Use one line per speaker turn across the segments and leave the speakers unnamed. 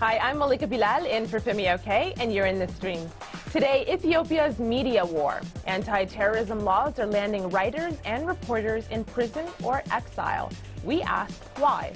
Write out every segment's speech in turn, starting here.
Hi, I'm Malika Bilal in for Femi OK, and you're in the stream. Today, Ethiopia's media war. Anti-terrorism laws are landing writers and reporters in prison or exile. We ask why.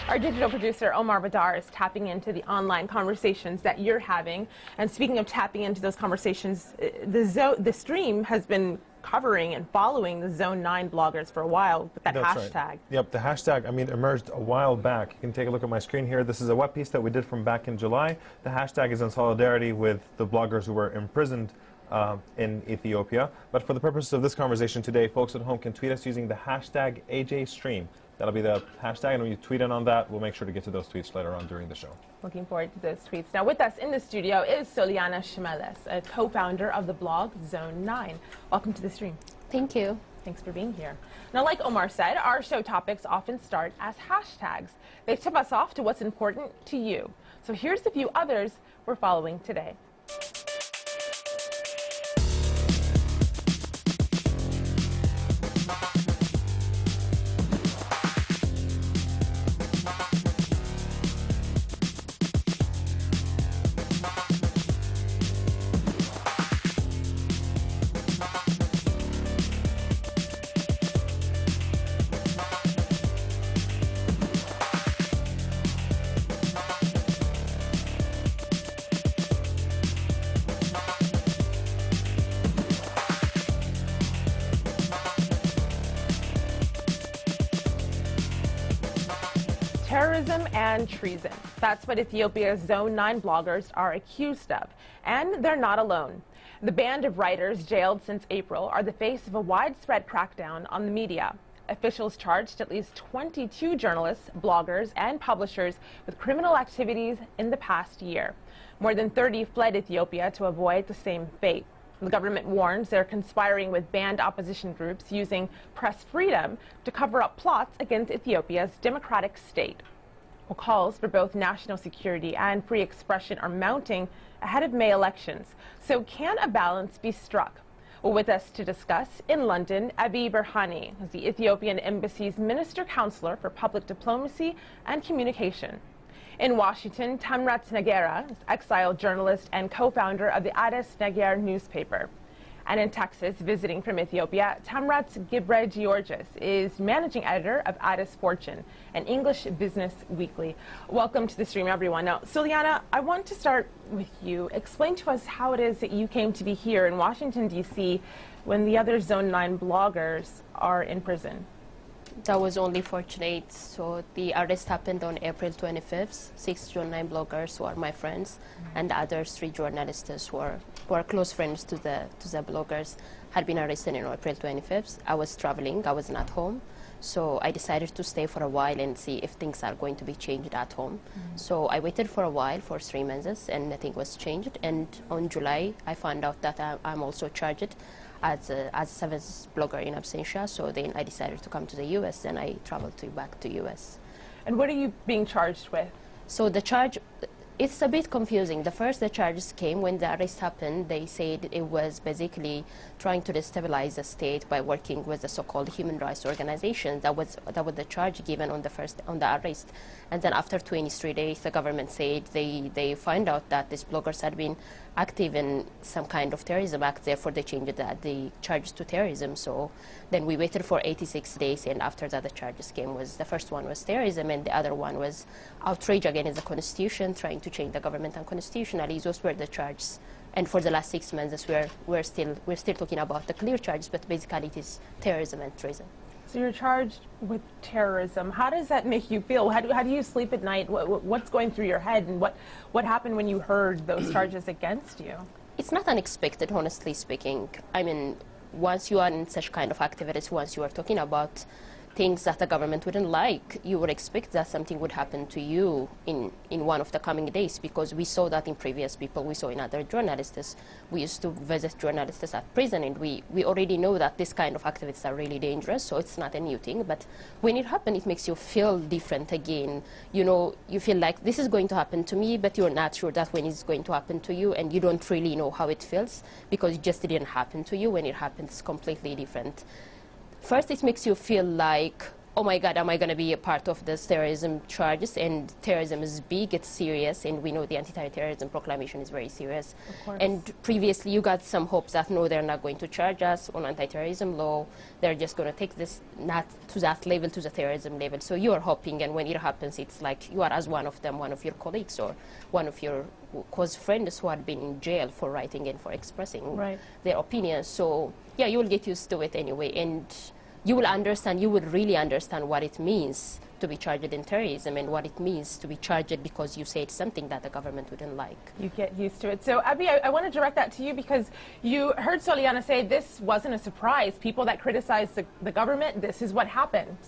Our digital producer, Omar Badar, is tapping into the online conversations that you're having. And speaking of tapping into those conversations, the stream has been covering and following the Zone 9 bloggers for a while with that hashtag.
Right. Yep, the hashtag, emerged a while back. You can take a look at my screen here. This is a web piece that we did from back in July. The hashtag is in solidarity with the bloggers who were imprisoned in Ethiopia. But for the purposes of this conversation today, folks at home can tweet us using the hashtag AJStream. That'll be the hashtag, and when you tweet in on that, we'll make sure to get to those tweets later on during the show.
Looking forward to those tweets. Now, with us in the studio is Soliana Shimeles, a co-founder of the blog Zone 9. Welcome to the stream.
Thank you.
Thanks for being here. Now, like Omar said, our show topics often start as hashtags. They tip us off to what's important to you. So here's a few others we're following today. Terrorism and treason. That's what Ethiopia's Zone 9 bloggers are accused of. And they're not alone. The band of writers jailed since April are the face of a widespread crackdown on the media. Officials charged at least 22 journalists, bloggers, and publishers with criminal activities in the past year. More than 30 fled Ethiopia to avoid the same fate. The government warns they're conspiring with banned opposition groups using press freedom to cover up plots against Ethiopia's democratic state. Well, calls for both national security and free expression are mounting ahead of May elections. So can a balance be struck? Well, with us to discuss in London, Abiy Berhane is the Ethiopian Embassy's Minister Counselor for Public Diplomacy and Communication. In Washington, Tamrat Nagera is exiled journalist and co-founder of the Addis Nagar newspaper. And in Texas, visiting from Ethiopia, Tamrat Gibre-Georgis is managing editor of Addis Fortune, an English business weekly. Welcome to the stream, everyone. Now, Soliana, I want to start with you. Explain to us how it is that you came to be here in Washington, D.C., when the other Zone 9 bloggers are in prison.
That was only fortunate. So the arrest happened on April 25th. 6 Zone 9 bloggers who are my friends, and the other 3 journalists who are close friends to the bloggers had been arrested on April 25th. I was traveling. I was not home. So I decided to stay for a while and see if things are going to be changed at home. So I waited for a while, for 3 months, and nothing was changed. And on July, I found out that I'm also charged as a 7th blogger in absentia. So then I decided to come to the U.S. and I traveled back to U.S.
And what are you being charged with?
So the charge, it's a bit confusing. The charges came when the arrest happened. They said it was basically trying to destabilize the state by working with the so-called human rights organizations. That was the charge given on the arrest. And then after 23 days, the government said they find out that these bloggers had been active in some kind of terrorism act. Therefore, they changed the charges to terrorism. So then we waited for 86 days, and after that, the charges came. The first one was terrorism, and the other one was outrage against the constitution, trying to change the government unconstitutionally. Those were the charges. And for the last 6 months, we're still talking about the clear charges, but basically it is terrorism and treason.
So you're charged with terrorism. How does that make you feel? How do you sleep at night? What's going through your head, and what happened when you heard those charges against you?
It's not unexpected, honestly speaking. I mean, once you are in such kind of activities, once you are talking about things that the government wouldn't like, you would expect that something would happen to you in one of the coming days, because we saw that in previous people, we saw in other journalists. We used to visit journalists at prison, and we already know that this kind of activities are really dangerous, so it's not a new thing. But when it happens, it makes you feel different again. You know, you feel like this is going to happen to me, but you're not sure that when it's going to happen to you, and you don't really know how it feels, because it just didn't happen to you. When it happens, it's completely different. First, it makes you feel like, oh my God, am I going to be a part of this terrorism charges? And terrorism is big, it's serious, and we know the anti-terrorism proclamation is very serious.
Of course.
And previously, you got some hopes that no, they're not going to charge us on anti-terrorism law. They're just going to take this not to that level, to the terrorism level. So you're hoping, and when it happens, it's like you are as one of them, one of your colleagues, or one of your close friends who had been in jail for writing and for expressing their opinions. So yeah, you will get used to it anyway, and you will understand, you will really understand what it means to be charged in terrorism and what it means to be charged because you said something that the government wouldn't like.
You get used to it. So, Abi, I want to direct that to you because you heard Soliana say this wasn't a surprise. People that criticize the government, this is what happens.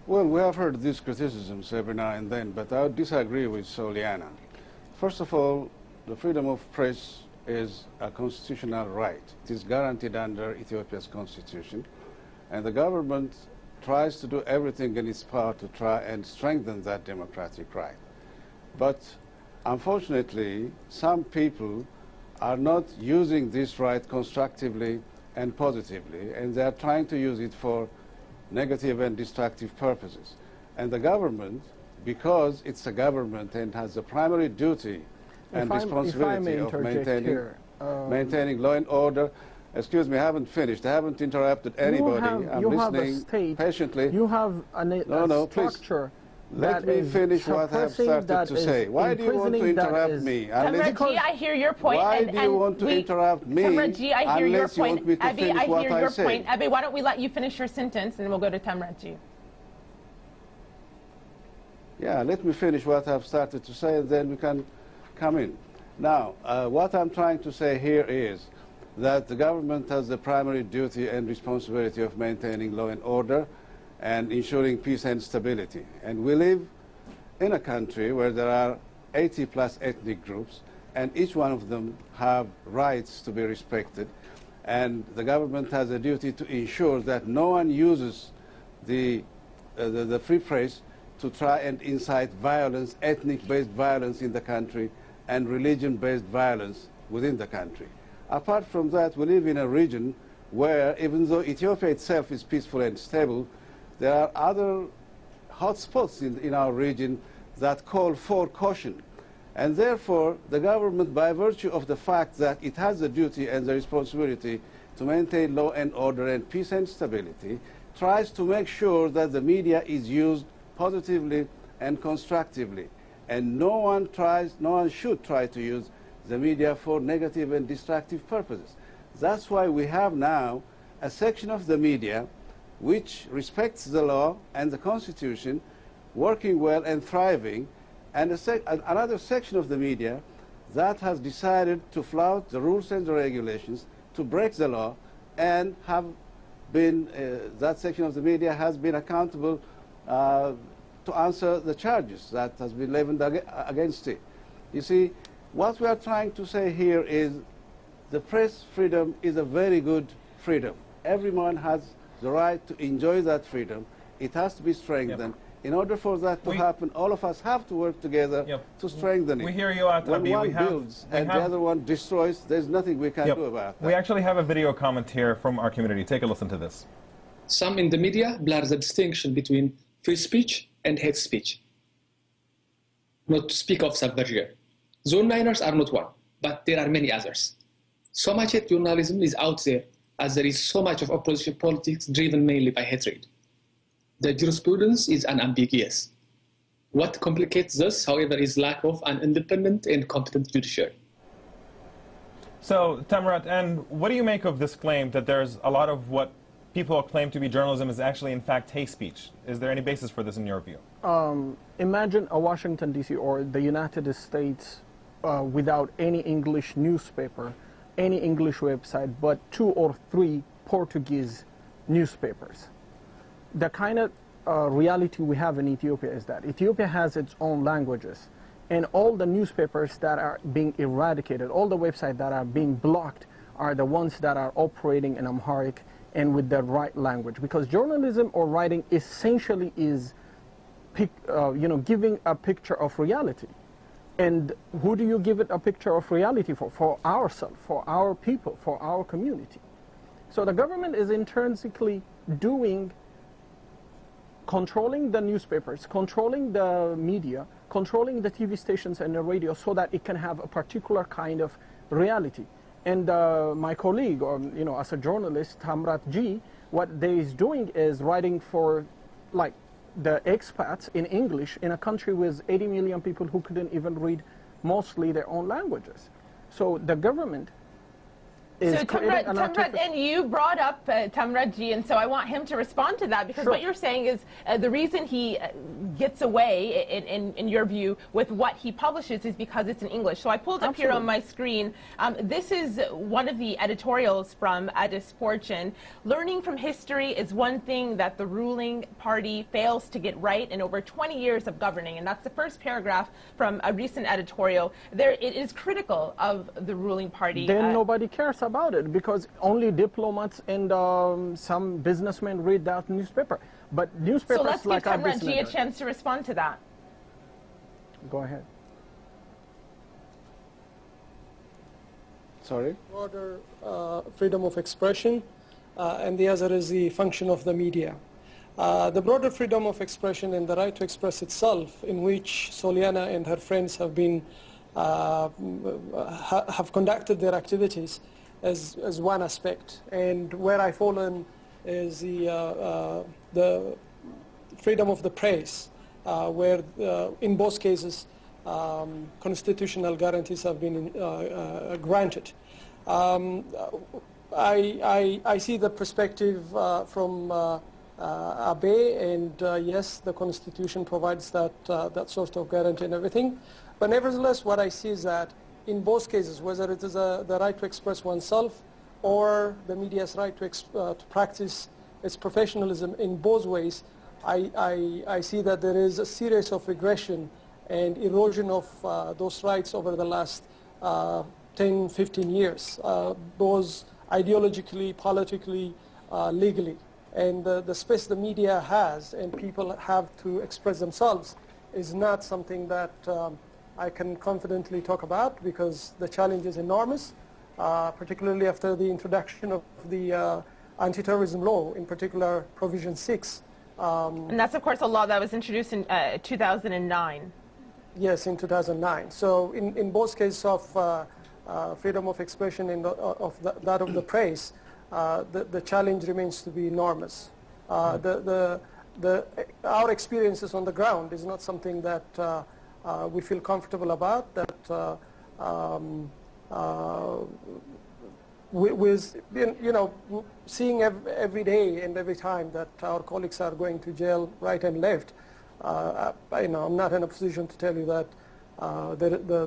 Well, we have heard these criticisms every now and then, but I would disagree with Soliana. First of all, the freedom of press is a constitutional right. It is guaranteed under Ethiopia's constitution, and the government tries to do everything in its power to try and strengthen that democratic right. But unfortunately, some people are not using this right constructively and positively, and they are trying to use it for negative and destructive purposes. And the government, because it's a government and has the primary duty and responsibility of maintaining law and order. Excuse me, I haven't finished. I haven't interrupted anybody. I'm listening patiently.
You have a structure.
Let me finish what I have started to say. Why do you want to interrupt me?
Tamra G, I hear your point.
Why do you want to interrupt me?
Tamra G, I hear your point.
Abby,
I hear your point. Abby, why don't we let you finish your sentence and then we'll go to Tamra G.
Yeah, let me finish what I've started to say and then we can come in. Now, what I'm trying to say here is that the government has the primary duty and responsibility of maintaining law and order and ensuring peace and stability. And we live in a country where there are 80+ ethnic groups, and each one of them have rights to be respected. And the government has a duty to ensure that no one uses the free press to try and incite violence, ethnic-based violence in the country, and religion-based violence within the country. Apart from that, we live in a region where, even though Ethiopia itself is peaceful and stable, there are other hotspots in our region that call for caution. And therefore, the government, by virtue of the fact that it has the duty and the responsibility to maintain law and order and peace and stability, tries to make sure that the media is used positively and constructively. And no one should try to use the media for negative and destructive purposes. That's why we have now a section of the media which respects the law and the Constitution, working well and thriving, and another section of the media that has decided to flout the rules and the regulations, to break the law, and have been, that section of the media has been accountable to answer the charges that has been leveled against it. You see, what we are trying to say here is the press freedom is a very good freedom. Everyone has the right to enjoy that freedom. It has to be strengthened. Yep. In order for that to happen, all of us have to work together to strengthen it.
We hear you out,
when one builds and the other one destroys, there's nothing we can do about that.
We actually have a video comment here from our community. Take a listen to this.
Some in the media blur the distinction between free speech and hate speech. Not to speak of subversion. Zone 9ers are not one, but there are many others. So much hate journalism is out there, as there is so much of opposition politics driven mainly by hatred. The jurisprudence is unambiguous. What complicates this, however, is lack of an independent and competent judiciary.
So, Tamrat, and what do you make of this claim that there's a lot of what people claim to be journalism is actually, in fact, hate speech? Is there any basis for this in your view?
Imagine a Washington, D.C. or the United States without any English newspaper, any English website, but 2 or 3 Portuguese newspapers. The kind of reality we have in Ethiopia is that Ethiopia has its own languages, and all the newspapers that are being eradicated, all the websites that are being blocked are the ones that are operating in Amharic and with the right language, because journalism or writing essentially is giving a picture of reality. And who do you give it a picture of reality for? For ourselves, for our people, for our community. So the government is intrinsically controlling the newspapers, controlling the media, controlling the TV stations and the radio so that it can have a particular kind of reality. And my colleague, as a journalist, Hamrat G, what they is doing is writing for, like, the expats in English in a country with 80 million people who couldn't even read mostly their own languages. So the government is
Tamrat, and you brought up Tamrat G, and so I want him to respond to that, because what you're saying is the reason he gets away, in your view, with what he publishes is because it's in English. So I pulled up here on my screen. This is one of the editorials from Addis Fortune. Learning from history is one thing that the ruling party fails to get right in over 20 years of governing, and that's the first paragraph from a recent editorial. It is critical of the ruling party.
Then nobody cares about it, because only diplomats and some businessmen read that newspaper. But newspapers,
so let's
like
give Tamrat G a chance to respond to that.
Go ahead.
Sorry?
Broader freedom of expression, and the other is the function of the media. The broader freedom of expression and the right to express itself, in which Soliana and her friends have been have conducted their activities, as one aspect. And where I fall in is the freedom of the press, where in both cases constitutional guarantees have been granted. I see the perspective from Abe, and yes, the Constitution provides that sort of guarantee and everything. But nevertheless, what I see is that in both cases, whether it is the right to express oneself or the media's right to practice its professionalism, in both ways, I see that there is a series of regression and erosion of those rights over the last 10, 15 years, both ideologically, politically, legally. And the space the media has and people have to express themselves is not something that I can confidently talk about, because the challenge is enormous, particularly after the introduction of the anti-terrorism law, in particular Provision 6.
And that's, of course, a law that was introduced in 2009.
Yes, in 2009. So in both cases of freedom of expression and that of the press, the challenge remains to be enormous. Our experiences on the ground is not something that we feel comfortable about, that with seeing every day and every time that our colleagues are going to jail right and left. I'm not in a position to tell you that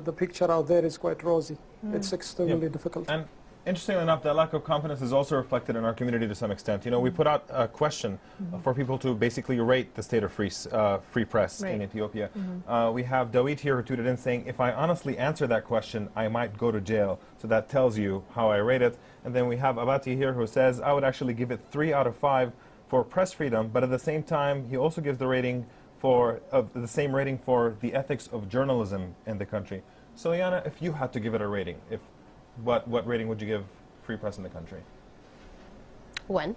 the picture out there is quite rosy. It's extremely difficult.
And interestingly enough, that lack of confidence is also reflected in our community to some extent. We put out a question for people to basically rate the state of free press in Ethiopia. We have Dawit here who tweeted in saying, if I honestly answer that question, I might go to jail. So that tells you how I rate it. And then we have Abati here who says, I would actually give it 3 out of 5 for press freedom, but at the same time, he also gives the rating the same rating for the ethics of journalism in the country. So, Yana, if you had to give it a rating, what rating would you give free press in the country?
1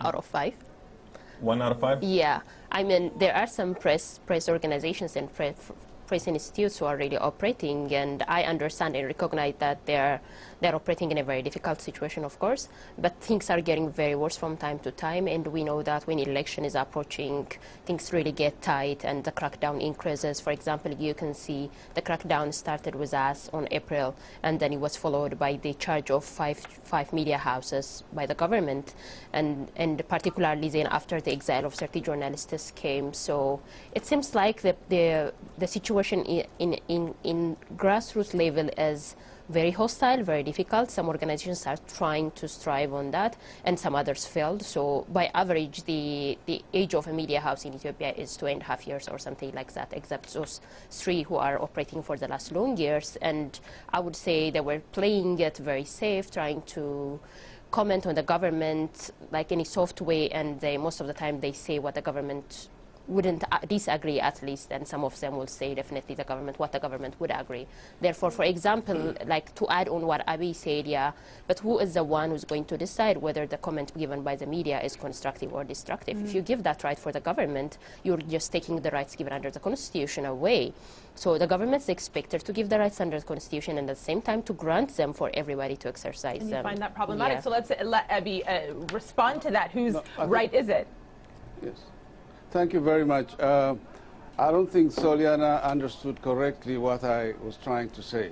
out of 5.
1 out of 5?
Yeah. I mean, there are some press organizations and press institutes who are really operating, and I understand and recognize that they're operating in a very difficult situation, of course, but things are getting very worse from time to time, and we know that when election is approaching, things really get tight and the crackdown increases. For example, you can see the crackdown started with us on April, and then it was followed by the charge of five media houses by the government, and particularly then after the exile of 30 journalists came. So it seems like the situation in grassroots level is very hostile, very difficult. Some organizations are trying to strive on that, and some others failed. So by average, the age of a media house in Ethiopia is 2.5 years or something like that, except those 3 who are operating for the last long years. And I would say they were playing it very safe, trying to comment on the government like any soft way, and most of the time they say what the government wouldn't disagree at least, and some of them will say definitely the government, what the government would agree. Therefore, for example, like to add on what Abiy said, yeah, but who is the one who's going to decide whether the comment given by the media is constructive or destructive? If you give that right for the government, you're just taking the rights given under the Constitution away. So the government's expected to give the rights under the Constitution and at the same time to grant them for everybody to exercise them.
And you find that problematic.
Yeah.
So let's let Abiy respond to that. Whose right is it?
Yes. Thank you very much. I don't think Soliana understood correctly what I was trying to say.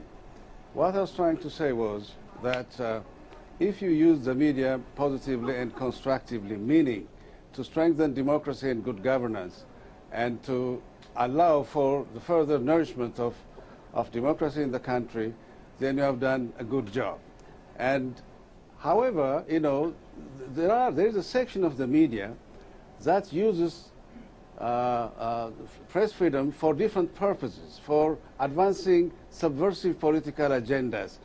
What I was trying to say was that if you use the media positively and constructively, meaning to strengthen democracy and good governance and to allow for the further nourishment of democracy in the country, then you have done a good job. And however, you know, there is a section of the media that uses press freedom for different purposes, for advancing subversive political agendas.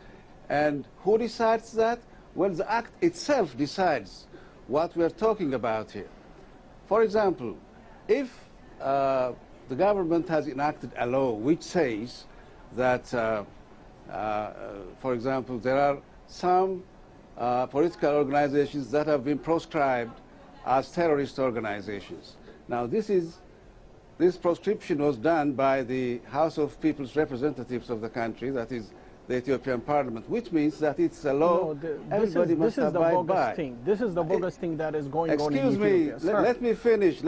And who decides that? Well, the act itself decides what we're talking about here. For example, if the government has enacted a law which says that, for example, there are some political organizations that have been proscribed as terrorist organizations. Now, this proscription was done by the House of People's Representatives of the country, that is the Ethiopian Parliament, which means that it's a law everybody must abide by.
This is the bogus thing that is going on in
Excuse me,
Ethiopia.
let me finish.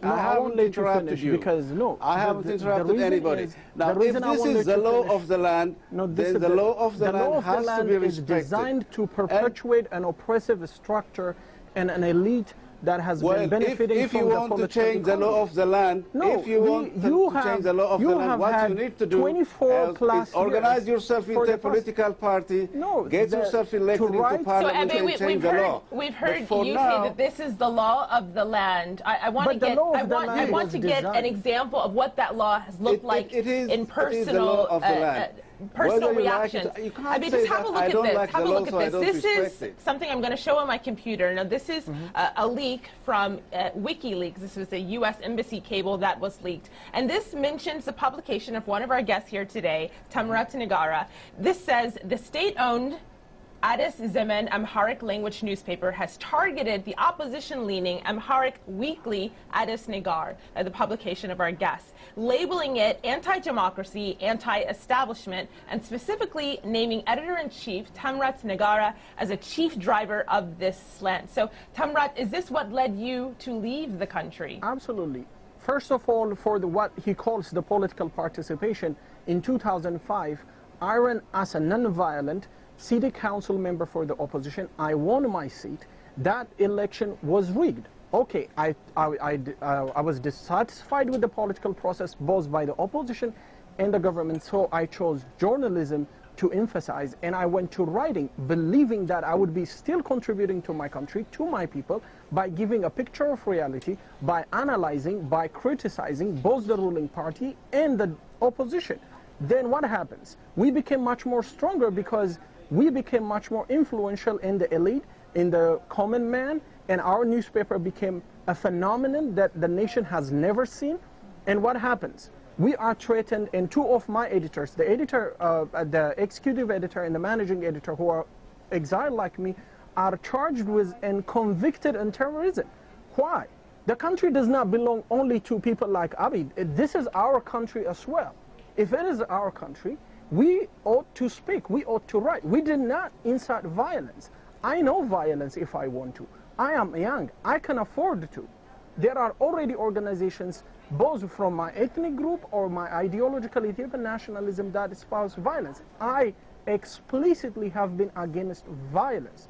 No, I haven't interrupted you.
Because no,
I haven't interrupted anybody. Now, if this is the law of the land, then the law of the land has to be respected.
Is designed to perpetuate an oppressive structure and an elite that has been benefiting from the political economy.
If you want to change the law of the land, if you want to change the law of the land, what you need to do is organize yourself into a political party, get yourself elected into parliament and change the law.
We've heard you say that this is the law of the land. I want to get an example of what that law has looked like in personal reactions.
I mean, just have a look at this.
Have a look at this. This is something I'm going to show on my computer. Now, this is a leak from WikiLeaks. This was a U.S. embassy cable that was leaked. And this mentions the publication of one of our guests here today, Tamrat Negara. This says the state-owned Addis Zemen Amharic language newspaper has targeted the opposition-leaning Amharic weekly Addis Negar, the publication of our guests, labeling it anti-democracy, anti-establishment, and specifically naming editor-in-chief Tamrat Negara as a chief driver of this slant. So, Tamrat, is this what led you to leave the country?
Absolutely. First of all, for what he calls the political participation, in 2005, I ran as a non-violent city council member for the opposition. I won my seat. That election was rigged. Okay, I was dissatisfied with the political process, both by the opposition and the government, so I chose journalism to emphasize, and I went to writing, believing that I would be still contributing to my country, to my people, by giving a picture of reality, by analyzing, by criticizing both the ruling party and the opposition. Then what happens? We became much more stronger because we became much more influential in the elite, in the common man, and our newspaper became a phenomenon that the nation has never seen. And what happens? We are threatened, and two of my editors, the editor, the executive editor and the managing editor, who are exiled like me, are charged with and convicted in terrorism. Why? The country does not belong only to people like Abiy. This is our country as well. If it is our country, we ought to speak, we ought to write. We did not incite violence. I know violence if I want to. I am young, I can afford to. There are already organizations, both from my ethnic group or my ideological Ethiopian nationalism, that espouse violence. I explicitly have been against violence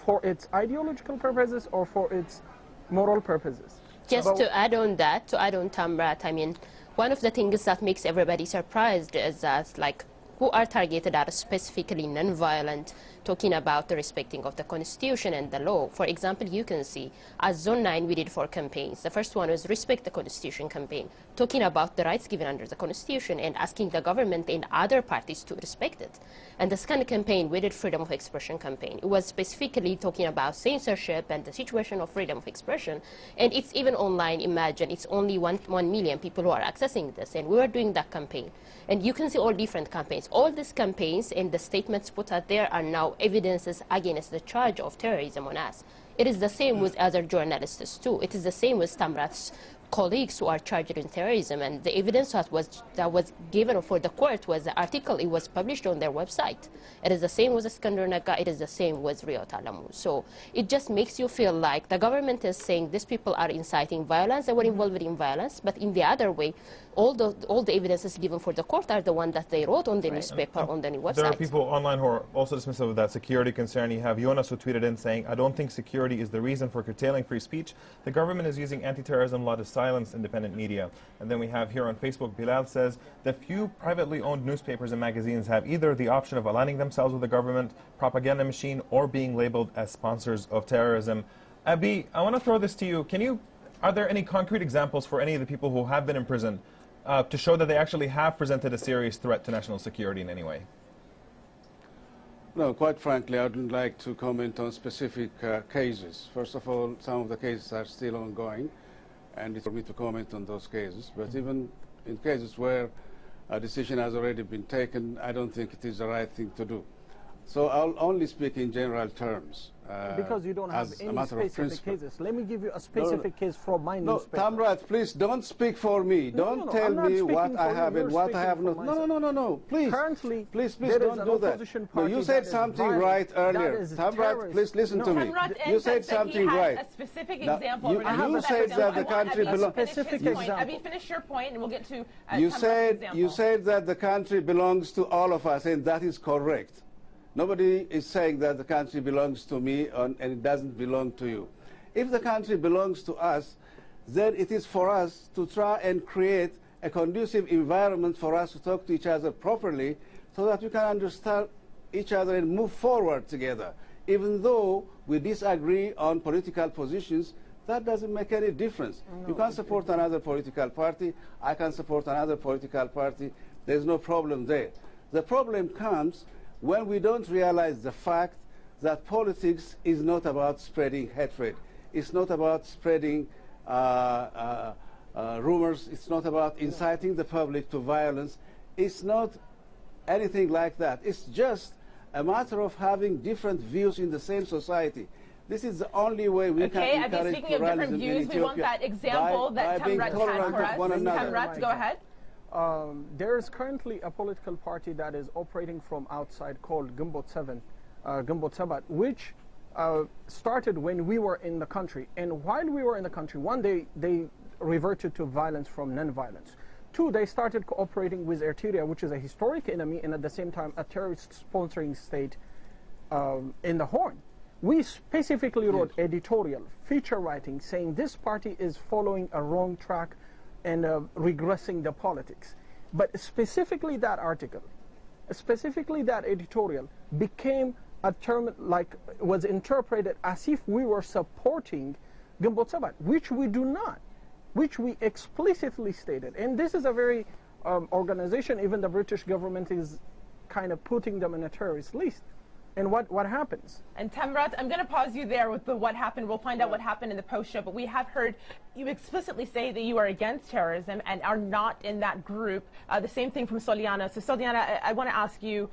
for its ideological purposes or for its moral purposes.
Just to add on that, Tamrat, I mean, one of the things that makes everybody surprised is that, like, who are targeted are specifically non-violent, talking about the respecting of the Constitution and the law. For example, you can see at Zone 9 we did 4 campaigns. The first one was Respect the Constitution campaign, talking about the rights given under the Constitution and asking the government and other parties to respect it. And the second campaign, we did Freedom of Expression campaign. It was specifically talking about censorship and the situation of freedom of expression. And it's even online. Imagine it's only 1 million people who are accessing this. And we were doing that campaign. And you can see all different campaigns. All these campaigns and the statements put out there are now evidences against the charge of terrorism on us. It is the same with other journalists too. It is the same with Tamrat's colleagues who are charged in terrorism, and the evidence that was given for the court was the article. It was published on their website. It is the same with Iskandar Naga. It is the same with Riot Alamu. So it just makes you feel like the government is saying these people are inciting violence, they were involved in violence, but in the other way, all the evidences given for the court are the one that they wrote on the newspaper, on the website.
There are people online who are also dismissive of that security concern. You have Jonas who tweeted in saying, I don't think security is the reason for curtailing free speech. The government is using anti-terrorism law to silence independent media. And then we have here on Facebook, Bilal says, the few privately owned newspapers and magazines have either the option of aligning themselves with the government propaganda machine or being labeled as sponsors of terrorism. Abi, I want to throw this to you. Are there any concrete examples for any of the people who have been imprisoned to show that they actually have presented a serious threat to national security in any way?
No, quite frankly, I wouldn't like to comment on specific cases. First of all, some of the cases are still ongoing, and it's for me to comment on those cases. But even in cases where a decision has already been taken, I don't think it is the right thing to do. So I'll only speak in general terms.
Because you don't have any specific cases. Let me give you a specific case from my newspaper.
Tamrat, please don't speak for me. Don't tell me what I have and what I have not. No. Please.
Currently,
please don't do that. No, you said something right earlier. Tamrat, please listen to me. You said something right.
A specific example.
You said that the country belongs.
Abi, finish your point, and we'll get to.
You said that the country belongs to all of us, and that is correct. Nobody is saying that the country belongs to me and it doesn't belong to you. If the country belongs to us, then it is for us to try and create a conducive environment for us to talk to each other properly so that we can understand each other and move forward together. Even though we disagree on political positions, that doesn't make any difference. No, you can support another political party, I can support another political party. There's no problem there. The problem comes when we don't realize the fact that politics is not about spreading hatred. It's not about spreading rumors. It's not about inciting the public to violence. It's not anything like that. It's just a matter of having different views in the same society. This is the only way we can encourage
speaking of different views, we want that example that Tamrat had for us. Tamrat, go ahead.
There is currently a political party that is operating from outside called Gumbot 7, Gumbot Sabat, which started when we were in the country. And while we were in the country, one, they reverted to violence from non-violence. Two, they started cooperating with Eritrea, which is a historic enemy and at the same time a terrorist sponsoring state in the Horn. We specifically wrote editorial, feature writing, saying this party is following a wrong track and regressing the politics. But specifically that article, specifically that editorial became a term, like was interpreted as if we were supporting Gumbot Sabat, which we do not, which we explicitly stated. And this is a very organization, even the British government is kind of putting them in a terrorist list. And what happens?
And Tamrat, I'm going to pause you there with the what happened. We'll find out what happened in the post-show. But we have heard you explicitly say that you are against terrorism and are not in that group. The same thing from Soliana. So Soliana, I want to ask you,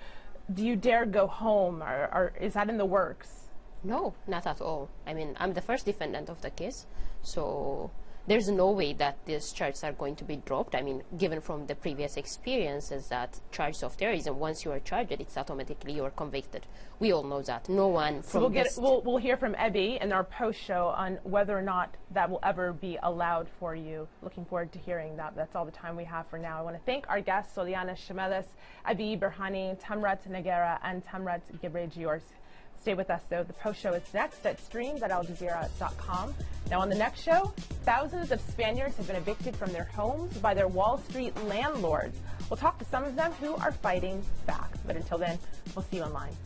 do you dare go home, or is that in the works?
No, not at all. I mean, I'm the first defendant of the case, so there's no way that these charges are going to be dropped. I mean, given from the previous experiences that charges of terrorism, once you are charged, it's automatically you're convicted. We all know that. No one from
we'll hear from Ebi in our post show on whether or not that will ever be allowed for you. Looking forward to hearing that. That's all the time we have for now. I want to thank our guests, Soliana Shemelis, Ebi Berhani, Tamrat Nagera, and Tamrat Gibregiors. Stay with us, though. The post show is next at streams@aljazeera.com. Now, on the next show, thousands of Spaniards have been evicted from their homes by their Wall Street landlords. We'll talk to some of them who are fighting back. But until then, we'll see you online.